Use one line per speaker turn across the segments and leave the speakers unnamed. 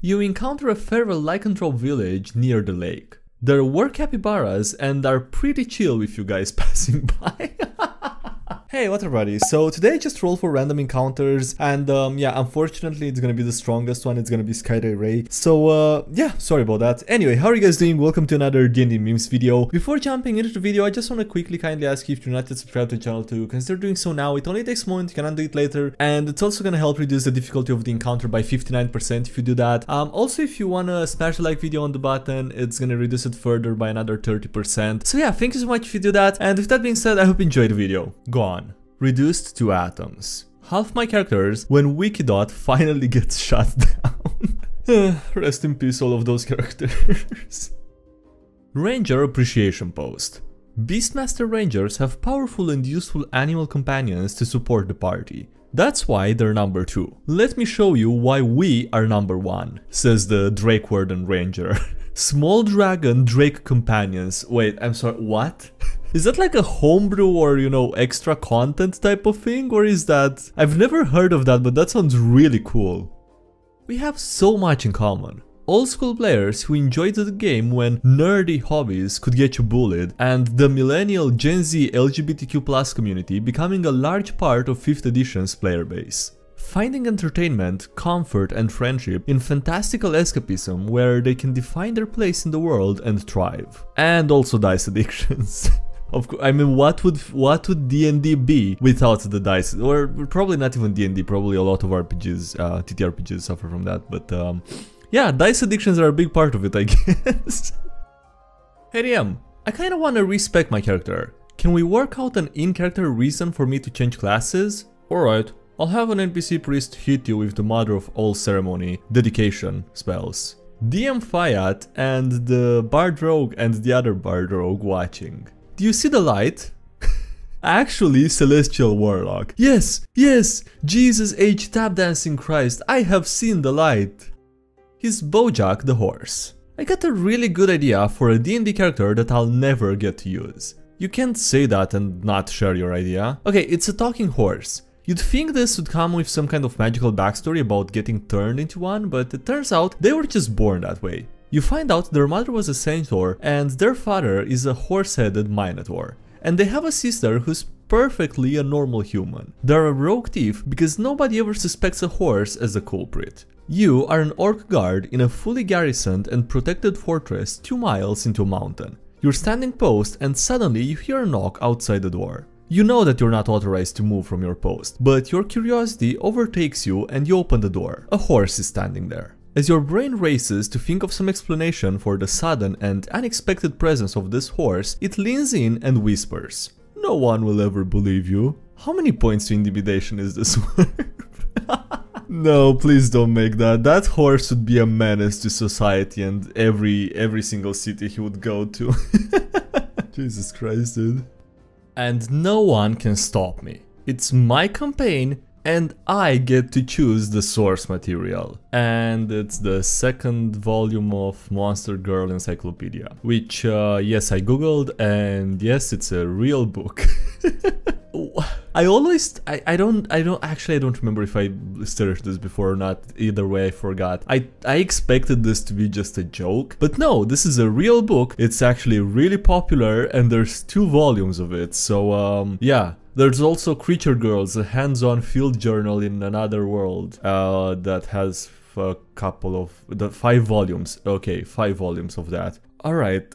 You encounter a feral lycanthrope village near the lake. There were capybaras and are pretty chill with you guys passing by. Hey, what everybody, so today I just rolled for random encounters and yeah, unfortunately it's gonna be the strongest one, it's gonna be SkyDieRay. So yeah, sorry about that. Anyway, how are you guys doing? Welcome to another DnDMemes video. Before jumping into the video, I just want to quickly kindly ask you if you're not yet subscribed to the channel to consider doing so now. It only takes a moment, you can undo it later, and it's also gonna help reduce the difficulty of the encounter by 59% if you do that. Also if you wanna smash the like video on the button, it's gonna reduce it further by another 30%. So yeah, thank you so much if you do that, and with that being said, I hope you enjoyed the video. Go on. Reduced to atoms. Half my characters when Wikidot finally gets shut down. Rest in peace all of those characters. Ranger Appreciation Post. Beastmaster Rangers have powerful and useful animal companions to support the party. That's why they're number 2. Let me show you why we are number 1, says the Drake Warden Ranger. Small Dragon Drake Companions. Wait, I'm sorry, what? Is that like a homebrew or, you know, extra content type of thing? Or is that... I've never heard of that, but that sounds really cool. We have so much in common. Old school players who enjoyed the game when nerdy hobbies could get you bullied, and the millennial Gen Z LGBTQ+ community becoming a large part of 5th edition's player base. Finding entertainment, comfort and friendship in fantastical escapism where they can define their place in the world and thrive. And also dice addictions. Of course, I mean, what would D&D be without the dice? Or probably not even D&D, probably a lot of RPGs, TTRPGs suffer from that, but yeah, dice addictions are a big part of it, I guess. Hey DM, I kinda wanna respec my character. Can we work out an in-character reason for me to change classes? Alright, I'll have an NPC priest hit you with the mother of all ceremony, dedication spells. DM Fiat and the Bard Rogue and the other Bard Rogue watching. Do you see the light? Actually, Celestial Warlock. Yes, yes, Jesus H tap dancing Christ, I have seen the light. He's Bojack the horse. I got a really good idea for a D&D character that I'll never get to use. You can't say that and not share your idea. Okay, it's a talking horse. You'd think this would come with some kind of magical backstory about getting turned into one, but it turns out they were just born that way. You find out their mother was a centaur and their father is a horse-headed minotaur. And they have a sister who's perfectly a normal human. They're a rogue thief because nobody ever suspects a horse as a culprit. You are an orc guard in a fully garrisoned and protected fortress 2 miles into a mountain. You're standing post and suddenly you hear a knock outside the door. You know that you're not authorized to move from your post, but your curiosity overtakes you and you open the door. A horse is standing there. As your brain races to think of some explanation for the sudden and unexpected presence of this horse, it leans in and whispers, "No one will ever believe you." How many points to intimidation is this worth? No, please don't make that. That horse would be a menace to society and every single city he would go to. Jesus Christ, dude. And no one can stop me. It's my campaign and I get to choose the source material. And it's the 2nd volume of Monster Girl Encyclopedia, which yes, I googled, and yes, it's a real book. I don't remember if I searched this before or not. Either way, I forgot. I expected this to be just a joke, but no, this is a real book. It's actually really popular and there's 2 volumes of it, so yeah. There's also Creature Girls, a hands-on field journal in another world that has a couple of 5 volumes. Okay, 5 volumes of that. Alright.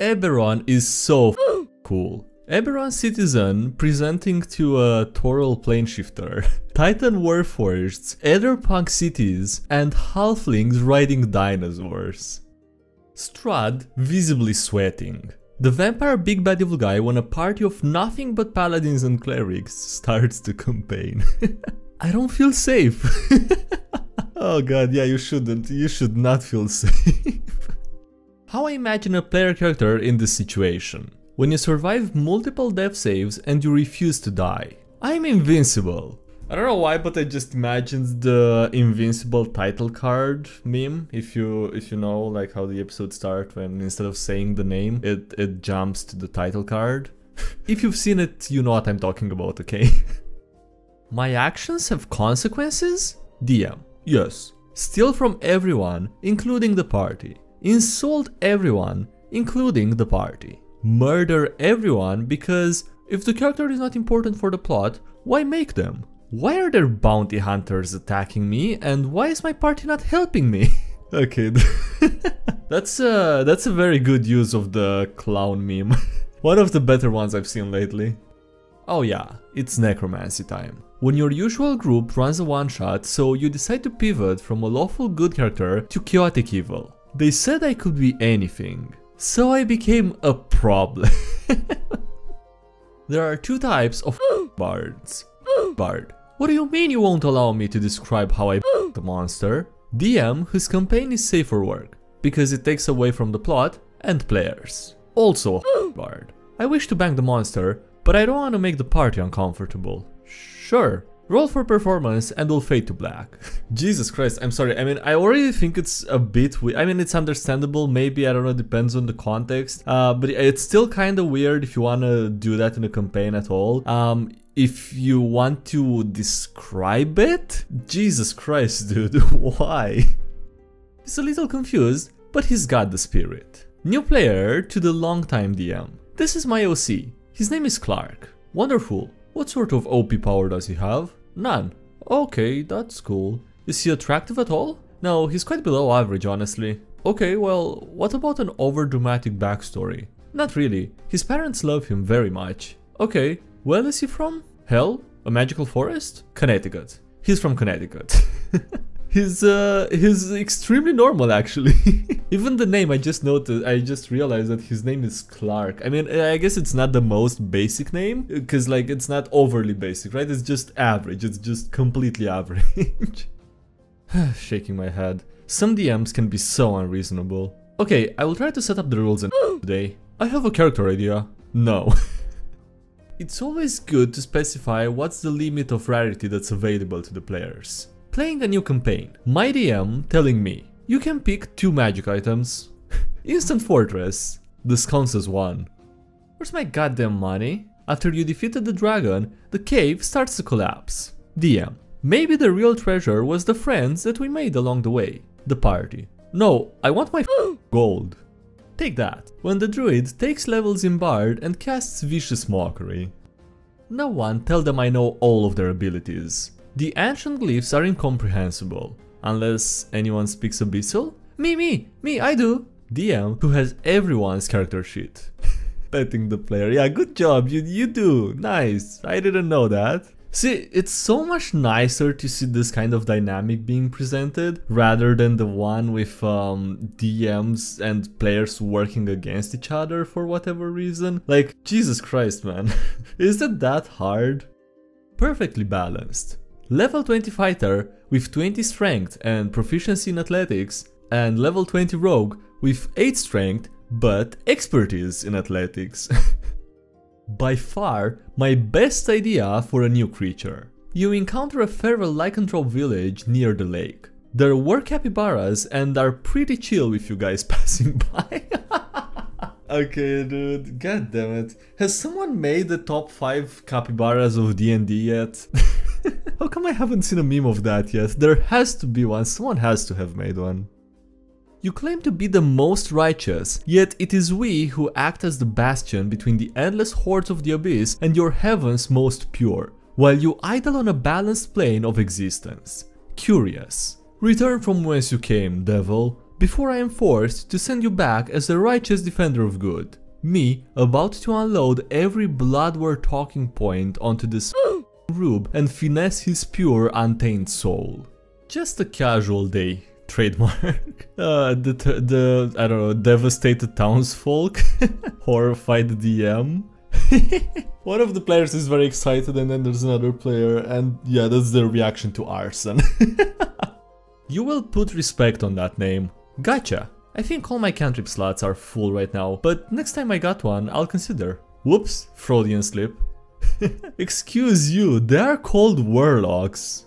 Eberron is so cool. Eberron Citizen presenting to a Toral Planeshifter, Titan Warforged, Etherpunk Cities, and Halflings riding dinosaurs. Strahd visibly sweating. The vampire big bad evil guy when a party of nothing but paladins and clerics starts the campaign. I don't feel safe. Oh god, yeah, you shouldn't. You should not feel safe. How I imagine a player character in this situation. When you survive multiple death saves and you refuse to die. I'm invincible. I don't know why, but I just imagined the invincible title card meme. If you know, like how the episodes start when instead of saying the name, it jumps to the title card. If you've seen it, you know what I'm talking about, okay? My actions have consequences? DM. Yes. steal from everyone, including the party, insult everyone, including the party, murder everyone because if the character is not important for the plot, why make them? Why are there bounty hunters attacking me and why is my party not helping me? Okay, that's a very good use of the clown meme. One of the better ones I've seen lately. Oh yeah, it's necromancy time. When your usual group runs a one-shot, so you decide to pivot from a lawful good character to chaotic evil. They said I could be anything, so I became a problem. There are two types of bards. Bard. What do you mean you won't allow me to describe how I the monster? DM whose campaign is safe for work, because it takes away from the plot and players. Also bard. I wish to bang the monster, but I don't want to make the party uncomfortable. Sure, roll for performance and we'll fade to black. Jesus Christ, I'm sorry, I mean, I already think it's a bit weird. I mean, it's understandable, maybe, I don't know, depends on the context. But it's still kind of weird if you want to do that in a campaign at all. If you want to describe it? Jesus Christ, dude, why? He's a little confused, but he's got the spirit. New player to the longtime DM. This is my OC. His name is Clark. Wonderful. What sort of OP power does he have? None. Okay, that's cool. Is he attractive at all? No, he's quite below average, honestly. Okay, well, what about an overdramatic backstory? Not really. His parents love him very much. Okay, where is he from? Hell? A magical forest? Connecticut. He's from Connecticut. He's extremely normal, actually. Even the name, I just realized that his name is Clark. I mean, I guess it's not the most basic name, because like it's not overly basic, right? It's just average, it's just completely average. Shaking my head. Some DMs can be so unreasonable. Okay, I will try to set up the rules today. I have a character idea. No. It's always good to specify what's the limit of rarity that's available to the players. Playing a new campaign, my DM telling me, you can pick 2 magic items. Instant Fortress, discounts as 1. Where's my goddamn money? After you defeated the dragon, the cave starts to collapse. DM, maybe the real treasure was the friends that we made along the way. The party. No, I want my gold. Take that. When the druid takes levels in Bard and casts Vicious Mockery. No one tell them I know all of their abilities. The ancient glyphs are incomprehensible. Unless anyone speaks Abyssal? Me, I do. DM who has everyone's character sheet. Petting the player. Yeah, good job, you do. Nice. I didn't know that. See, it's so much nicer to see this kind of dynamic being presented rather than the one with DMs and players working against each other for whatever reason. Like, Jesus Christ, man. Is it that hard? Perfectly balanced. Level 20 fighter with 20 strength and proficiency in athletics, and level 20 rogue with 8 strength but expertise in athletics. By far, my best idea for a new creature. You encounter a feral lycanthrope village near the lake. There were capybaras and are pretty chill with you guys passing by. Okay, dude, god damn it. Has someone made the top 5 capybaras of D&D yet? How come I haven't seen a meme of that yet? There has to be one, someone has to have made one. You claim to be the most righteous, yet it is we who act as the bastion between the endless hordes of the abyss and your heavens most pure, while you idle on a balanced plane of existence. Curious. Return from whence you came, devil, before I am forced to send you back as a righteous defender of good. Me, about to unload every blood-worth talking point onto this rube and finesse his pure, untainted soul. Just a casual day. Trademark. I don't know, devastated townsfolk. Horrified DM. One of the players is very excited and then there's another player and yeah, that's their reaction to arson. You will put respect on that name. Gotcha. I think all my cantrip slots are full right now, but next time I got one, I'll consider. Whoops, Freudian slip. Excuse you, they are called warlocks.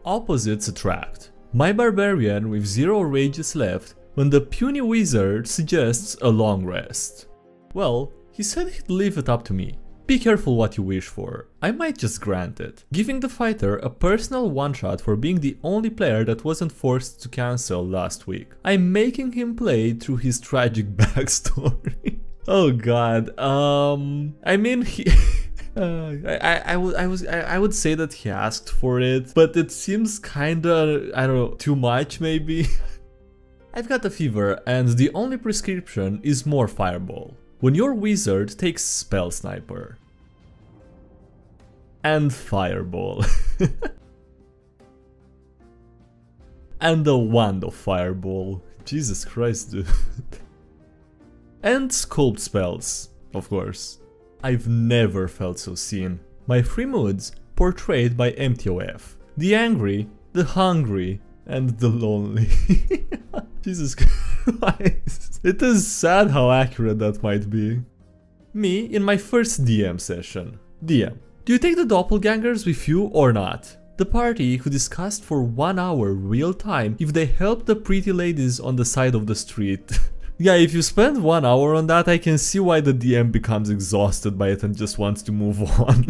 Opposites attract. My barbarian with 0 rages left when the puny wizard suggests a long rest. Well, he said he'd leave it up to me. Be careful what you wish for. I might just grant it. Giving the fighter a personal one-shot for being the only player that wasn't forced to cancel last week. I'm making him play through his tragic backstory. Oh god, I mean he... I would say that he asked for it, but it seems kinda, I don't know, too much maybe. I've got a fever and the only prescription is more fireball. When your wizard takes spell sniper. And fireball. And a wand of fireball. Jesus Christ, dude. And sculpt spells, of course. I've never felt so seen. My three moods portrayed by MTOF. The angry, the hungry, and the lonely. Jesus Christ. It is sad how accurate that might be. Me in my first DM session. DM. Do you take the Doppelgangers with you or not? The party who discussed for 1 hour real time if they help the pretty ladies on the side of the street. Yeah, if you spend 1 hour on that, I can see why the DM becomes exhausted by it and just wants to move on.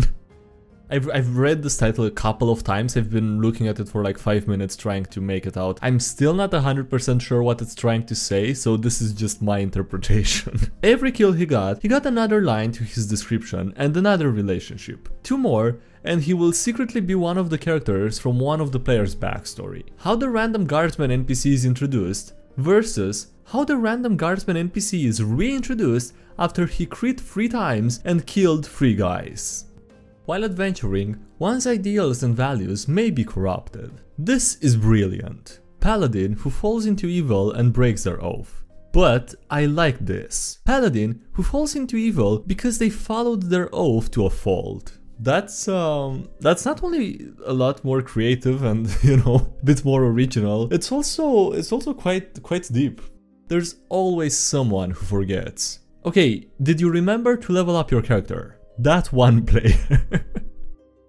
I've read this title a couple of times. I've been looking at it for like 5 minutes trying to make it out. I'm still not 100% sure what it's trying to say, so this is just my interpretation. Every kill he got another line to his description and another relationship. 2 more, and he will secretly be one of the characters from one of the player's backstory. How the random guardsman NPC is introduced versus how the random guardsman NPC is reintroduced after he crit 3 times and killed 3 guys. While adventuring, one's ideals and values may be corrupted. This is brilliant. Paladin who falls into evil and breaks their oath. But I like this. Paladin who falls into evil because they followed their oath to a fault. That's not only a lot more creative and, you know, a bit more original, it's also quite deep. There's always someone who forgets. Okay, did you remember to level up your character? That one player.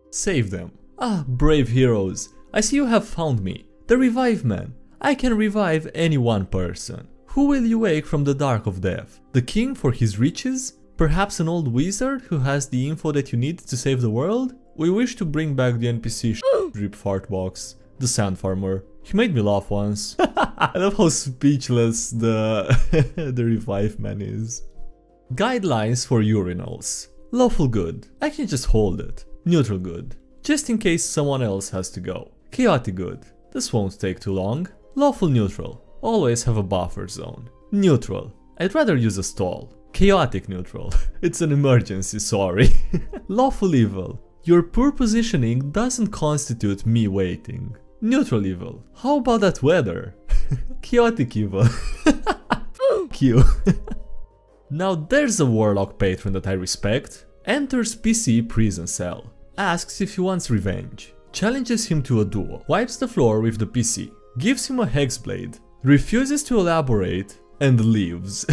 Save them. Ah, brave heroes. I see you have found me. The Revive Man. I can revive any one person. Who will you wake from the dark of death? The king for his riches? Perhaps an old wizard who has the info that you need to save the world? We wish to bring back the NPC drip fart box. The sand farmer. He made me laugh once. I love how speechless the Revive Man is. Guidelines for urinals. Lawful good. I can just hold it. Neutral good. Just in case someone else has to go. Chaotic good. This won't take too long. Lawful neutral. Always have a buffer zone. Neutral. I'd rather use a stall. Chaotic neutral. It's an emergency, sorry. Lawful evil. Your poor positioning doesn't constitute me waiting. Neutral evil. How about that weather? Chaotic evil. Q. Now there's a warlock patron that I respect. Enters PC prison cell. Asks if he wants revenge. Challenges him to a duel. Wipes the floor with the PC. Gives him a hexblade. Refuses to elaborate. And leaves.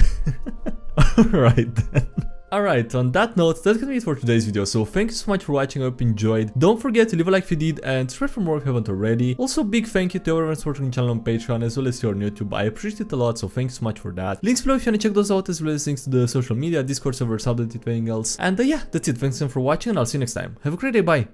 Alright then. Alright, on that note, that's gonna be it for today's video, so thank you so much for watching, I hope you enjoyed. Don't forget to leave a like if you did and subscribe for more if you haven't already. Also, big thank you to everyone supporting the channel on Patreon as well as here on YouTube, I appreciate it a lot, so thank you so much for that. Links below if you wanna check those out, as well as links to the social media, Discord servers, updated anything else. And yeah, that's it, thanks again for watching and I'll see you next time. Have a great day, bye!